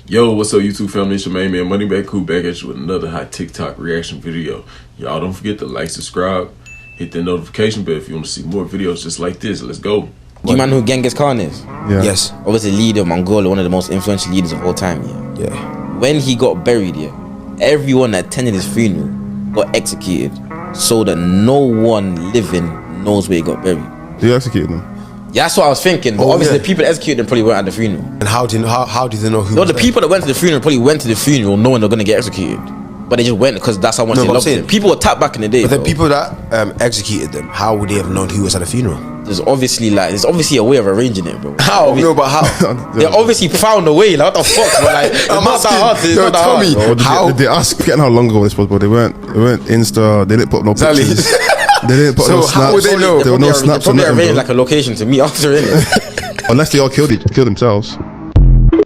Yo, what's up YouTube family? It's your main man Moneybagg, cool back at you with another hot TikTok reaction video. Y'all don't forget to like, subscribe, hit the notification bell if you want to see more videos just like this. Let's go. Do you man know who Genghis Khan is? Yeah. Yes. Obviously leader of Mongolia, one of the most influential leaders of all time, yeah. Yeah. When he got buried, yeah, everyone that attended his funeral got executed so that no one living knows where he got buried. They executed him. Yeah, that's what I was thinking, but obviously the people that executed him probably weren't at the funeral. And how do they know who? No, the people that went to the funeral probably went to the funeral knowing they're gonna get executed, but they just went because that's how much they loved him. People were tapped back in the day. But the people that executed them, how would they have known who was at the funeral? There's obviously a way of arranging it, bro. How? No, but how? They obviously found a way. Like, what the fuck? But like, it's not that hard. It's not that hard. Bro, How? Did they ask forgetting how long ago this was, but they weren't Insta. They didn't put no pictures. They didn't put no snaps. How would they know? There were no snaps or on nothing, nothing, like a location to meet after, innit? unless they all killed themselves.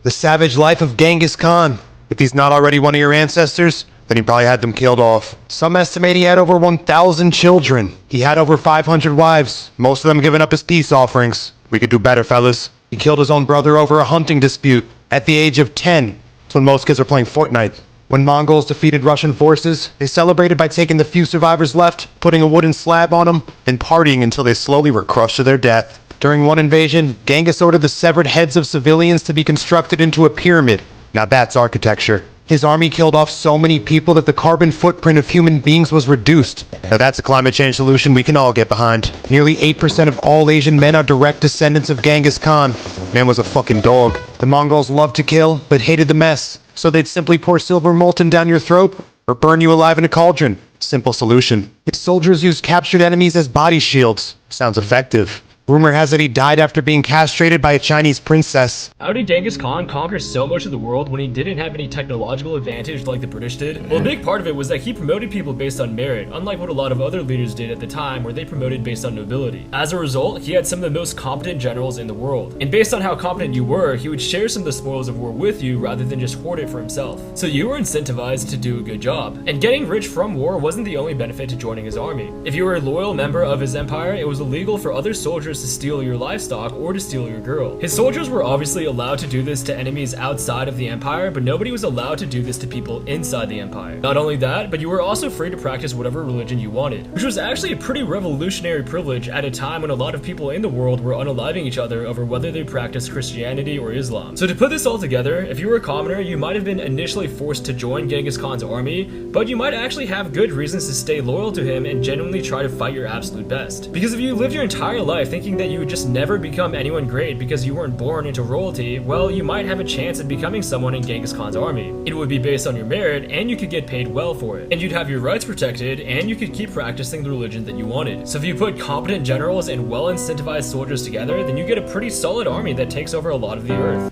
The savage life of Genghis Khan. If he's not already one of your ancestors, then he probably had them killed off. Some estimate he had over 1,000 children. He had over 500 wives, most of them giving up as peace offerings. We could do better, fellas. He killed his own brother over a hunting dispute at the age of 10. That's when most kids are playing Fortnite. When Mongols defeated Russian forces, they celebrated by taking the few survivors left, putting a wooden slab on them, and partying until they slowly were crushed to their death. During one invasion, Genghis ordered the severed heads of civilians to be constructed into a pyramid. Now that's architecture. His army killed off so many people that the carbon footprint of human beings was reduced. Now that's a climate change solution we can all get behind. Nearly 8% of all Asian men are direct descendants of Genghis Khan. Man was a fucking dog. The Mongols loved to kill, but hated the mess. So they'd simply pour silver molten down your throat, or burn you alive in a cauldron. Simple solution. His soldiers used captured enemies as body shields. Sounds effective. Rumor has it he died after being castrated by a Chinese princess. How did Genghis Khan conquer so much of the world when he didn't have any technological advantage like the British did? Well, a big part of it was that he promoted people based on merit, unlike what a lot of other leaders did at the time where they promoted based on nobility. As a result, he had some of the most competent generals in the world. And based on how competent you were, he would share some of the spoils of war with you rather than just hoard it for himself. So you were incentivized to do a good job. And getting rich from war wasn't the only benefit to joining his army. If you were a loyal member of his empire, it was illegal for other soldiers to steal your livestock or to steal your girl. His soldiers were obviously allowed to do this to enemies outside of the empire, but nobody was allowed to do this to people inside the empire. Not only that, but you were also free to practice whatever religion you wanted, which was actually a pretty revolutionary privilege at a time when a lot of people in the world were unaliving each other over whether they practiced Christianity or Islam. So to put this all together, if you were a commoner, you might have been initially forced to join Genghis Khan's army, but you might actually have good reasons to stay loyal to him and genuinely try to fight your absolute best. Because if you lived your entire life thinking that you would just never become anyone great because you weren't born into royalty, well, you might have a chance at becoming someone in Genghis Khan's army. It would be based on your merit, and you could get paid well for it. And you'd have your rights protected, and you could keep practicing the religion that you wanted. So if you put competent generals and well-incentivized soldiers together, then you get a pretty solid army that takes over a lot of the earth.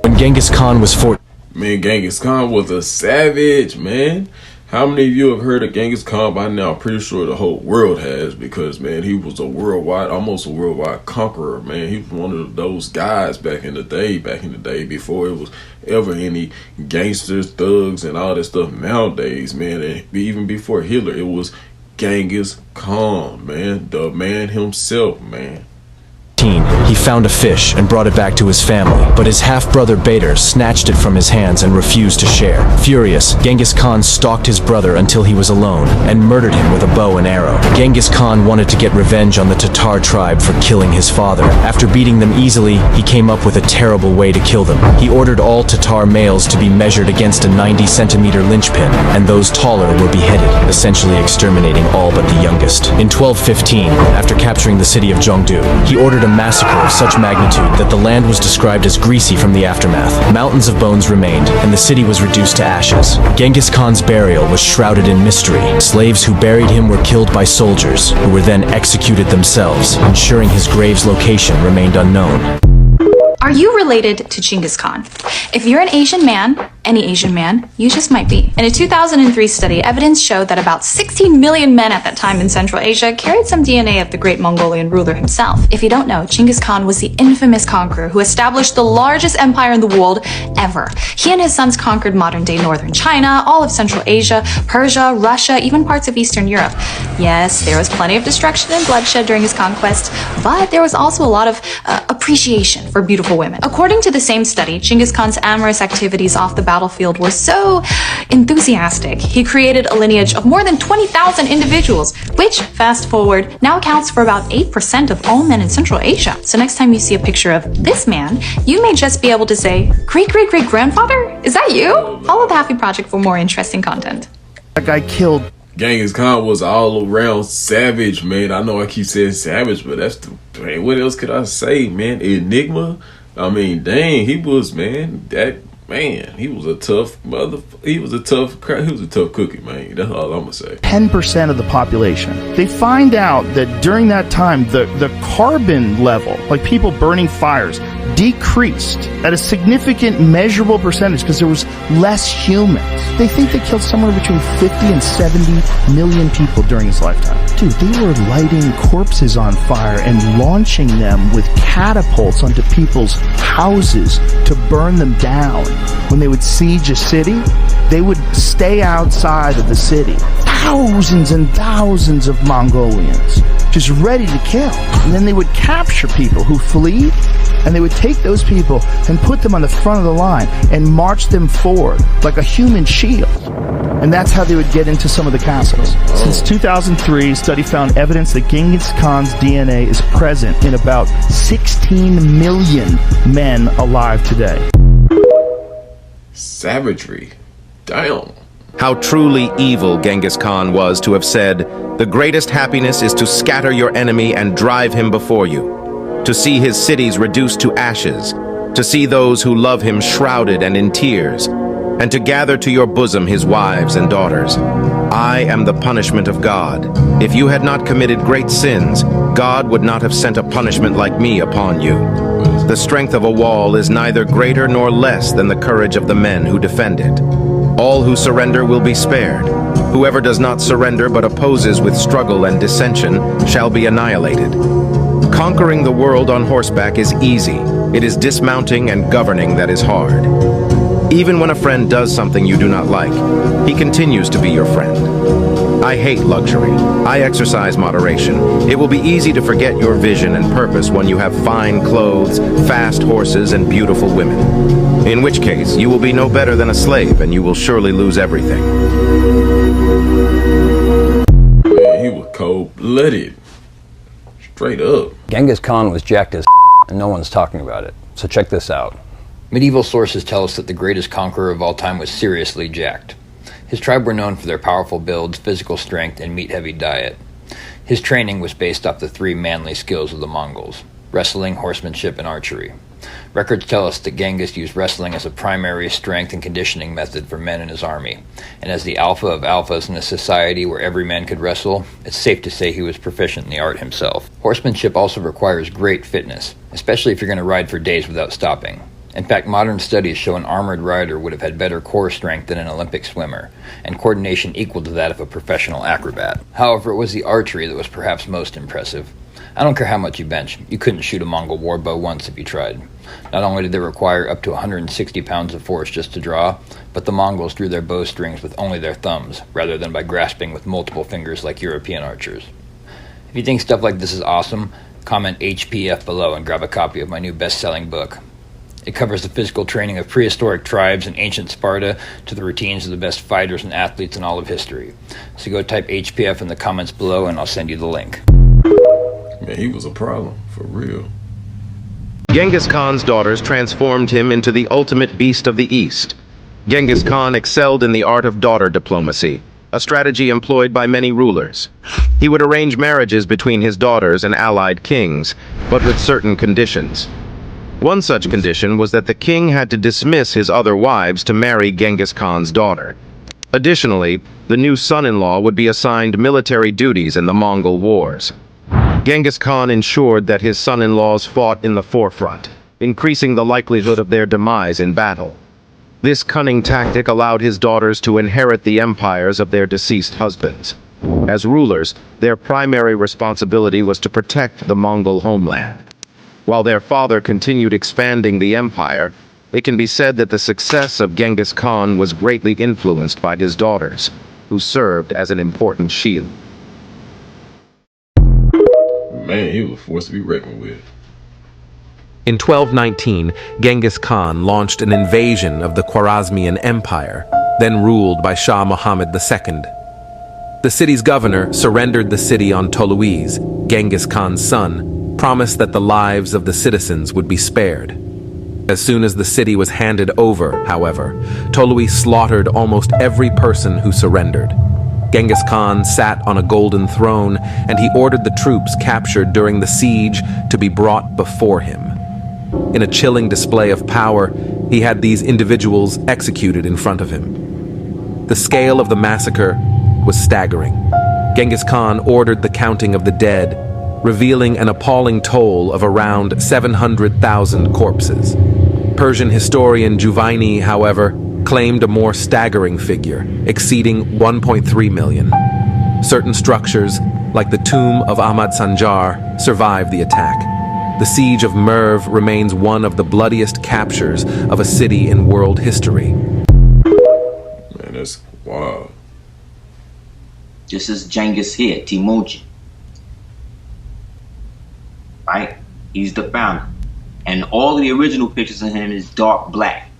When Genghis Khan was 14. Man, Genghis Khan was a savage, man. How many of you have heard of Genghis Khan by now? I'm pretty sure the whole world has, because, man, he was almost a worldwide conqueror, man. He was one of those guys back in the day before it was ever any gangsters, thugs, and all that stuff nowadays, man. And even before Hitler, it was Genghis Khan, man. The man himself, man. He found a fish and brought it back to his family, but his half-brother Bader snatched it from his hands and refused to share. Furious, Genghis Khan stalked his brother until he was alone and murdered him with a bow and arrow. Genghis Khan wanted to get revenge on the Tatar tribe for killing his father. After beating them easily, he came up with a terrible way to kill them. He ordered all Tatar males to be measured against a 90-centimeter linchpin, and those taller were beheaded, essentially exterminating all but the youngest. In 1215, after capturing the city of Zhongdu, he ordered a massacre of such magnitude that the land was described as greasy from the aftermath. Mountains of bones remained, and the city was reduced to ashes. Genghis Khan's burial was shrouded in mystery. Slaves who buried him were killed by soldiers, who were then executed themselves, ensuring his grave's location remained unknown. Are you related to Genghis Khan? If you're an Asian man, any Asian man, you just might be. In a 2003 study, evidence showed that about 16 million men at that time in Central Asia carried some DNA of the great Mongolian ruler himself. If you don't know, Genghis Khan was the infamous conqueror who established the largest empire in the world ever. He and his sons conquered modern-day northern China, all of Central Asia, Persia, Russia, even parts of Eastern Europe. Yes, there was plenty of destruction and bloodshed during his conquest, but there was also a lot of appreciation for beautiful women. According to the same study, Genghis Khan's amorous activities off the battlefield were so enthusiastic, he created a lineage of more than 20,000 individuals, which, fast forward, now accounts for about 8% of all men in Central Asia. So next time you see a picture of this man, you may just be able to say, great-great-great-grandfather? Is that you? Follow the Happy Project for more interesting content. That guy killed. Genghis Khan was all around savage, man. I know I keep saying savage, but that's the man. What else could I say, man? Enigma. I mean, dang, he was, man. That man, he was a tough mother. He was a tough cookie, man. That's all I'm gonna say. 10% of the population. They find out that during that time, the carbon level, like people burning fires, decreased at a significant measurable percentage because there was less humans. They think they killed somewhere between 50 and 70 million people during his lifetime. Dude, they were lighting corpses on fire and launching them with catapults onto people's houses to burn them down. When they would siege a city, they would stay outside of the city. Thousands and thousands of Mongolians just ready to kill. And then they would capture people who flee, and they would take those people and put them on the front of the line and march them forward like a human shield. And that's how they would get into some of the castles. Since 2003, a study found evidence that Genghis Khan's DNA is present in about 16 million men alive today. Savagery. Damn. How truly evil Genghis Khan was to have said, "The greatest happiness is to scatter your enemy and drive him before you, to see his cities reduced to ashes, to see those who love him shrouded and in tears, and to gather to your bosom his wives and daughters. I am the punishment of God. If you had not committed great sins, God would not have sent a punishment like me upon you. The strength of a wall is neither greater nor less than the courage of the men who defend it. All who surrender will be spared. Whoever does not surrender but opposes with struggle and dissension shall be annihilated. Conquering the world on horseback is easy. It is dismounting and governing that is hard. Even when a friend does something you do not like, he continues to be your friend. I hate luxury. I exercise moderation. It will be easy to forget your vision and purpose when you have fine clothes, fast horses, and beautiful women. In which case, you will be no better than a slave, and you will surely lose everything. Man, he was cold-blooded. Straight up. Genghis Khan was jacked as and no one's talking about it. So check this out. Medieval sources tell us that the greatest conqueror of all time was seriously jacked. His tribe were known for their powerful builds, physical strength, and meat-heavy diet. His training was based off the three manly skills of the Mongols: wrestling, horsemanship, and archery. Records tell us that Genghis used wrestling as a primary strength and conditioning method for men in his army, and as the alpha of alphas in a society where every man could wrestle, it's safe to say he was proficient in the art himself. Horsemanship also requires great fitness, especially if you're going to ride for days without stopping. In fact, modern studies show an armored rider would have had better core strength than an Olympic swimmer, and coordination equal to that of a professional acrobat. However, it was the archery that was perhaps most impressive. I don't care how much you bench, you couldn't shoot a Mongol warbow once if you tried. Not only did they require up to 160 pounds of force just to draw, but the Mongols drew their bowstrings with only their thumbs, rather than by grasping with multiple fingers like European archers. If you think stuff like this is awesome, comment HPF below and grab a copy of my new best-selling book. It covers the physical training of prehistoric tribes in ancient Sparta to the routines of the best fighters and athletes in all of history. So go type HPF in the comments below and I'll send you the link. Man, he was a problem, for real. Genghis Khan's daughters transformed him into the ultimate beast of the East. Genghis Khan excelled in the art of daughter diplomacy, a strategy employed by many rulers. He would arrange marriages between his daughters and allied kings, but with certain conditions. One such condition was that the king had to dismiss his other wives to marry Genghis Khan's daughter. Additionally, the new son-in-law would be assigned military duties in the Mongol wars. Genghis Khan ensured that his son-in-laws fought in the forefront, increasing the likelihood of their demise in battle. This cunning tactic allowed his daughters to inherit the empires of their deceased husbands. As rulers, their primary responsibility was to protect the Mongol homeland. While their father continued expanding the empire, it can be said that the success of Genghis Khan was greatly influenced by his daughters, who served as an important shield. Man, he was a force to be reckoned with. In 1219, Genghis Khan launched an invasion of the Khwarezmian Empire, then ruled by Shah Muhammad II. The city's governor surrendered the city on Toluiz, Genghis Khan's son, promised that the lives of the citizens would be spared. As soon as the city was handed over, however, Toluiz slaughtered almost every person who surrendered. Genghis Khan sat on a golden throne, and he ordered the troops captured during the siege to be brought before him. In a chilling display of power, he had these individuals executed in front of him. The scale of the massacre was staggering. Genghis Khan ordered the counting of the dead, revealing an appalling toll of around 700,000 corpses. Persian historian Juvaini, however, claimed a more staggering figure, exceeding 1.3 million. Certain structures, like the tomb of Ahmad Sanjar, survived the attack. The siege of Merv remains one of the bloodiest captures of a city in world history. Man, that's wild. This is Genghis here, Temujin. Right? He's the founder. And all the original pictures of him is dark black.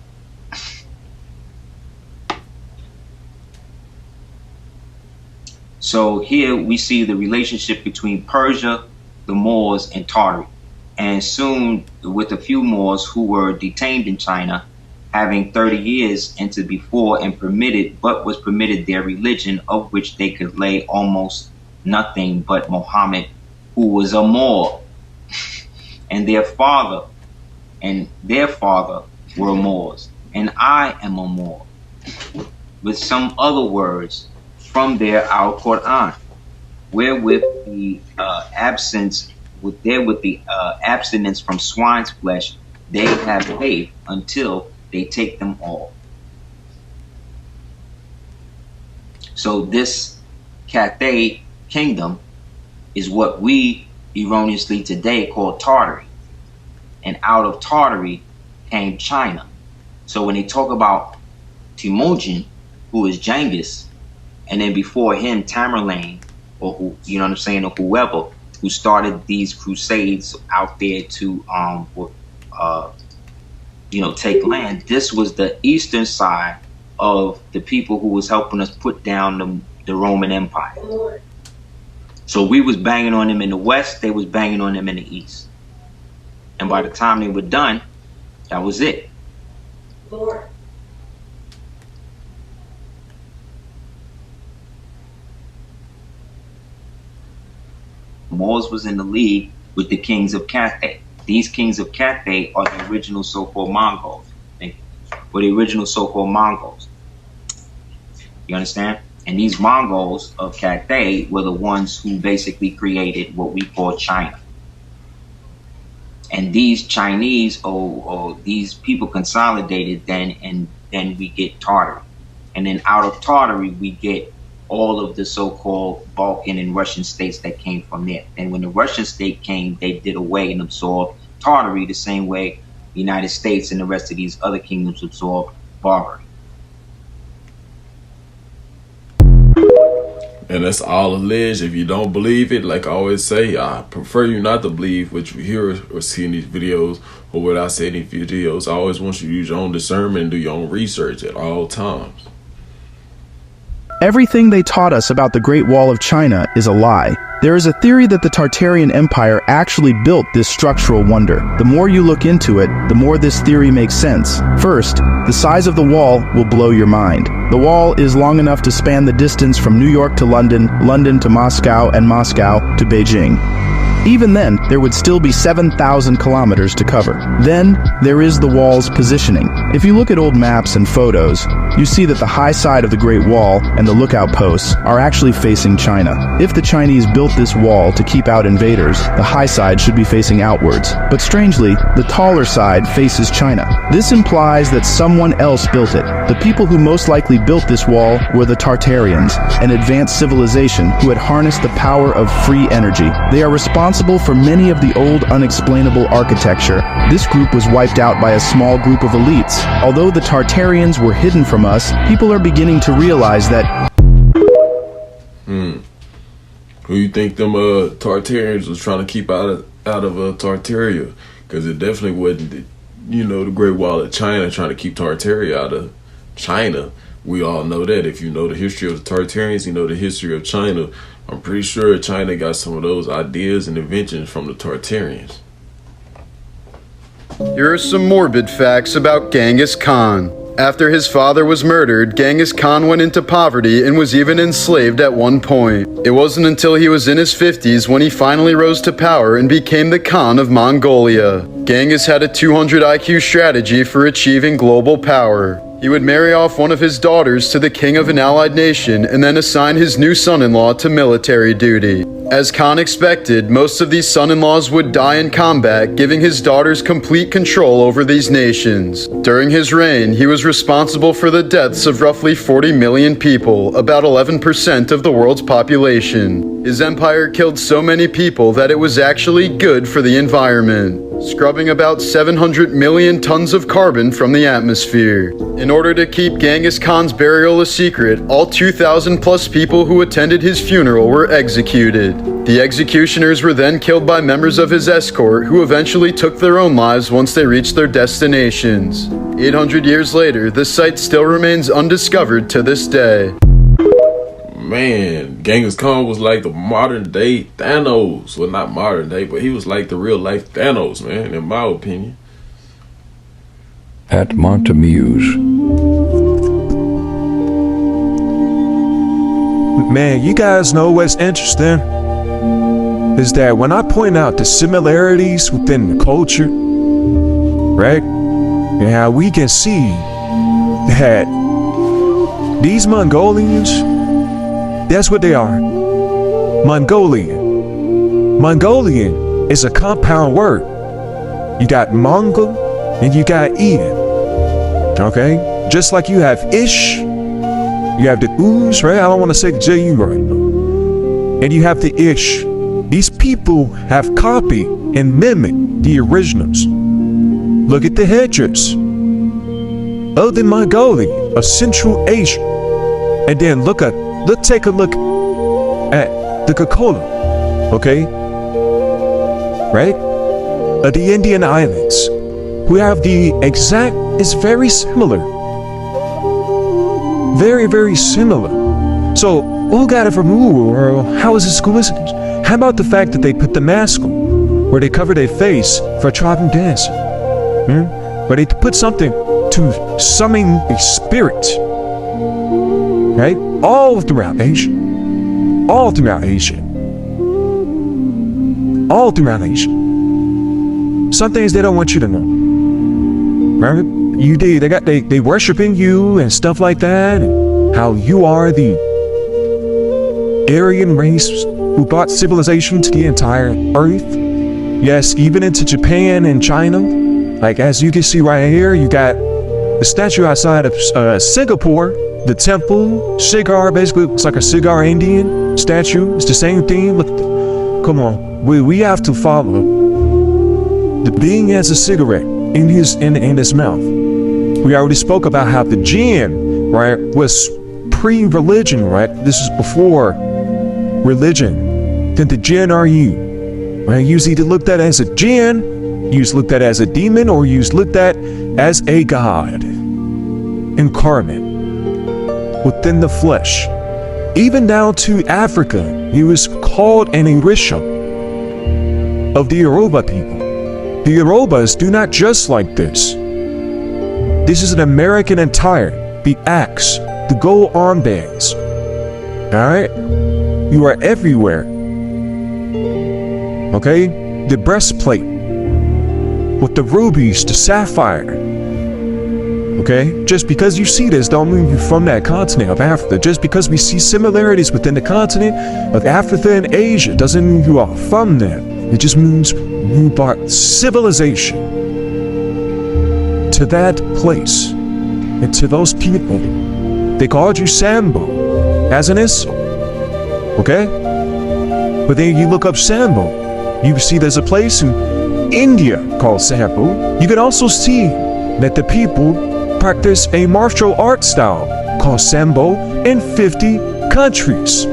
So here we see the relationship between Persia, the Moors, and Tartary. And soon, with a few Moors who were detained in China, having 30 years into before and permitted, but was permitted their religion, of which they could lay almost nothing but Muhammad, who was a Moor, and their father were Moors, and I am a Moor, with some other words from their our Quran, wherewith the abstinence from swine's flesh they have faith until they take them all. So this Cathay kingdom is what we erroneously today call Tartary. And out of Tartary came China. So when they talk about Temujin, who is Genghis, and then before him Tamerlane, or who, you know what I'm saying, or whoever, who started these crusades out there to take land. This was the eastern side of the people who was helping us put down the Roman Empire. So we was banging on them in the west, they was banging on them in the east. And by the time they were done, that was it. Lord. Moors was in the league with the kings of Cathay. These kings of Cathay are the original so-called Mongols. Or the original so-called Mongols. You understand? And these Mongols of Cathay were the ones who basically created what we call China. And these Chinese or these people consolidated then, and then we get Tartary. And then out of Tartary we get all of the so-called Balkan and Russian states that came from there. And when the Russian state came, they did away and absorbed Tartary the same way the United States and the rest of these other kingdoms absorbed Barbary. And that's all alleged. If you don't believe it, like I always say, I prefer you not to believe what you hear or see in these videos or what I say in these videos. I always want you to use your own discernment and do your own research at all times. Everything they taught us about the Great Wall of China is a lie. There is a theory that the Tartarian Empire actually built this structural wonder. The more you look into it, the more this theory makes sense. First, the size of the wall will blow your mind. The wall is long enough to span the distance from New York to London, London to Moscow, and Moscow to Beijing. Even then, there would still be 7,000 kilometers to cover. Then, there is the wall's positioning. If you look at old maps and photos, you see that the high side of the Great Wall and the lookout posts are actually facing China. If the Chinese built this wall to keep out invaders, the high side should be facing outwards. But strangely, the taller side faces China. This implies that someone else built it. The people who most likely built this wall were the Tartarians, an advanced civilization who had harnessed the power of free energy. They are responsible for many of the old unexplainable architecture. This group was wiped out by a small group of elites. Although the Tartarians were hidden from us, people are beginning to realize that... Who you think them Tartarians was trying to keep out of Tartaria? Because it definitely wasn't, the Great Wall of China trying to keep Tartaria out of China. We all know that. If you know the history of the Tartarians, you know the history of China. I'm pretty sure China got some of those ideas and inventions from the Tartarians. Here are some morbid facts about Genghis Khan. After his father was murdered, Genghis Khan went into poverty and was even enslaved at one point. It wasn't until he was in his 50s when he finally rose to power and became the Khan of Mongolia. Genghis had a 200 IQ strategy for achieving global power. He would marry off one of his daughters to the king of an allied nation and then assign his new son-in-law to military duty. As Khan expected, most of these son-in-laws would die in combat, giving his daughters complete control over these nations. During his reign, he was responsible for the deaths of roughly 40 million people, about 11% of the world's population. His empire killed so many people that it was actually good for the environment, scrubbing about 700 million tons of carbon from the atmosphere. In order to keep Genghis Khan's burial a secret, all 2,000 plus people who attended his funeral were executed. The executioners were then killed by members of his escort, who eventually took their own lives once they reached their destinations. 800 years later, this site still remains undiscovered to this day. Man, Genghis Khan was like the modern day Thanos. Well, not modern day, but he was like the real life Thanos, man, in my opinion. At Montemuse. Man, you guys know what's interesting? Is that when I point out the similarities within the culture, right? And how we can see that these Mongolians, that's what they are. Mongolian. Mongolian is a compound word. You got Mongol and you got Ian. Okay? Just like you have Ish, you have the Ooze, right? I don't want to say the J-U right now. And you have the Ish. These people have copied and mimicked the originals. Look at the headdress of the Mongolian of Central Asia. And then take a look at the Coca-Cola, okay? Right? Of the Indian Islands, who have the exact, it's very similar. Very, very similar. So, who got it from who, or how is this coincidence? How about the fact that they put the mask on, where they cover their face for tribal dancing? Where they put something to summon a spirit, right? All throughout Asia. All throughout Asia. All throughout Asia. Some things they don't want you to know. Right? They worshiping you and stuff like that, and how you are the Aryan race who brought civilization to the entire earth. Yes, even into Japan and China. Like as you can see right here, you got the statue outside of Singapore, the temple, cigar, basically it's like a cigar Indian statue. It's the same thing. Look, come on, we have to follow. The being has a cigarette in his mouth. We already spoke about how the jinn, right, was pre-religion, right? This is before religion. Then the jinn are you. Right? You either looked at as a jinn, you looked at as a demon, or you looked at as a god incarnate within the flesh. Even down to Africa, he was called an Orisha of the Yoruba people. The Yorubas do not dress like this. This is an American attire. The axe, the gold armbands. Alright? You are everywhere. okay? The breastplate with the rubies, the sapphire, okay? Just because you see this don't mean you're from that continent of Africa. Just because we see similarities within the continent of Africa and Asia doesn't mean you are from there. It just means you brought civilization to that place and to those people. They called you Sambo as an insult, okay? But then you look up Sambo, you see there's a place in India called Sambo. You can also see that the people practice a martial art style called Sambo in 50 countries.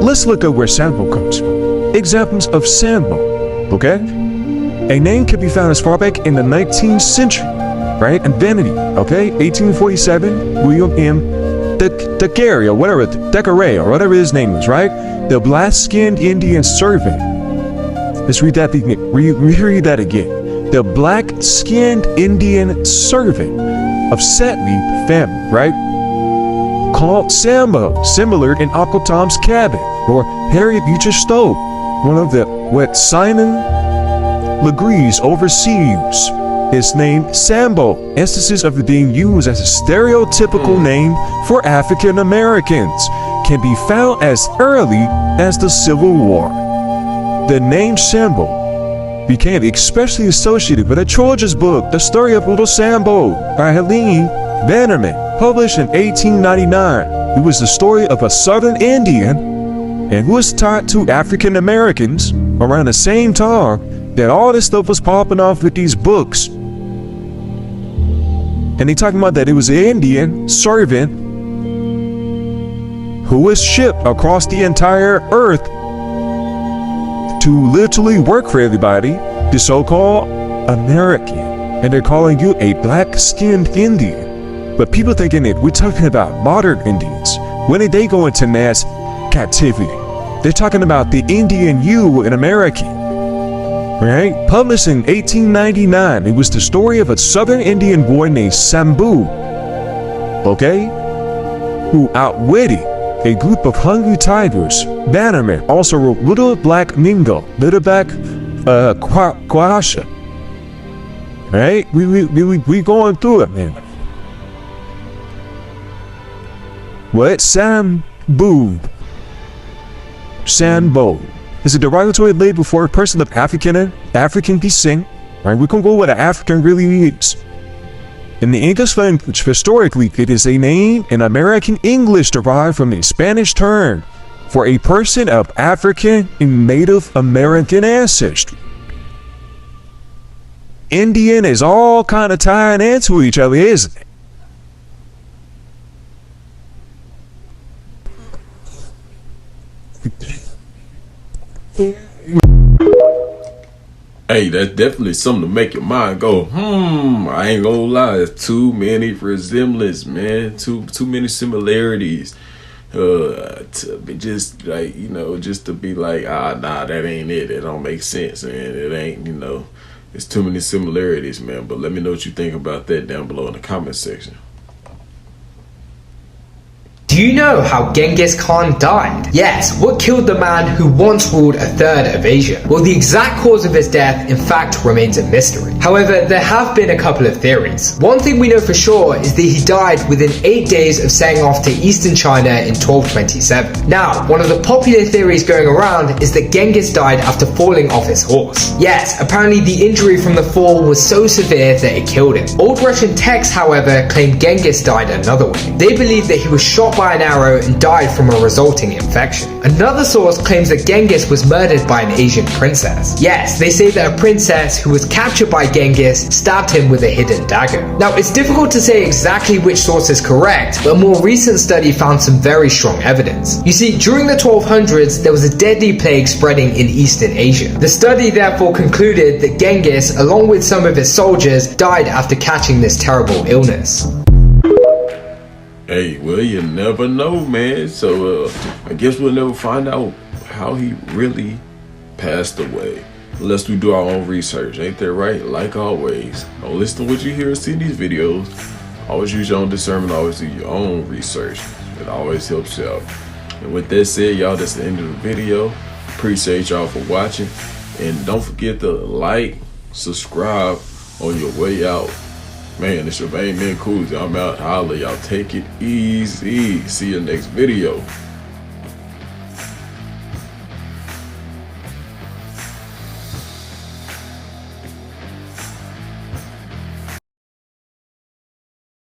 Let's look at where Sambo comes from. Examples of Sambo, okay? A name can be found as far back in the 19th century, right? And Vanity, okay? 1847, William M. Tartaria, whatever, Decoré, or whatever his name was, right? The black-skinned Indian servant. Let's read that again. Reread that again. The black-skinned Indian servant of Setley family, right? Called Sambo, similar in Uncle Tom's Cabin, or Harriet Beecher Stowe, one of the what Simon Legree's overseas. His name Sambo, instances of it being used as a stereotypical name for African Americans, can be found as early as the Civil War. The name Sambo became especially associated with a children's book, The Story of Little Sambo, by Helene Bannerman, published in 1899. It was the story of a Southern Indian and was taught to African Americans around the same time that all this stuff was popping off with these books. And they talking about that it was an Indian servant who was shipped across the entire earth to literally work for everybody, the so-called American. And they're calling you a black-skinned Indian. But people thinking that we're talking about modern Indians. When did they go into mass captivity? They're talking about the Indian you in American. Right? Published in 1899, it was the story of a Southern Indian boy named Sambu, okay, who outwitted a group of hungry tigers. Bannerman also wrote Little Black Mingo, Little Black Quasha. Right? We going through it, man. What? Sambo is a derogatory label for a person of African descent. Right? We can go what an African really means. In the English language, historically, it is a name in American English derived from a Spanish term for a person of African and Native American ancestry. Indian is all kind of tying into each other, isn't it? Hey, that's definitely something to make your mind go, I ain't gonna lie, it's too many resemblance, man. Too many similarities. To be just like, just to be like, nah, that ain't it. It don't make sense, man. It ain't, it's too many similarities, man. But let me know what you think about that down below in the comment section. Do you know how Genghis Khan died? Yes, what killed the man who once ruled a third of Asia? Well, the exact cause of his death, in fact, remains a mystery. However, there have been a couple of theories. One thing we know for sure is that he died within 8 days of setting off to eastern China in 1227. Now, one of the popular theories going around is that Genghis died after falling off his horse. Yes, apparently the injury from the fall was so severe that it killed him. Old Russian texts, however, claim Genghis died another way. They believe that he was shot by an arrow and died from a resulting infection. Another source claims that Genghis was murdered by an Asian princess. Yes, they say that a princess who was captured by Genghis stabbed him with a hidden dagger. Now, it's difficult to say exactly which source is correct, but a more recent study found some very strong evidence. You see, during the 1200s, there was a deadly plague spreading in Eastern Asia. The study therefore concluded that Genghis, along with some of his soldiers, died after catching this terrible illness. Hey, well, you never know, man. So I guess we'll never find out how he really passed away unless we do our own research. Ain't that right? Like always, don't listen to what you hear or see in these videos. Always use your own discernment. Always do your own research. It always helps you out. And with that said, y'all, that's the end of the video. Appreciate y'all for watching. And don't forget to like, subscribe on your way out. Man, it's your main man Coolsy. I'm out. Holla, y'all take it easy. See you next video.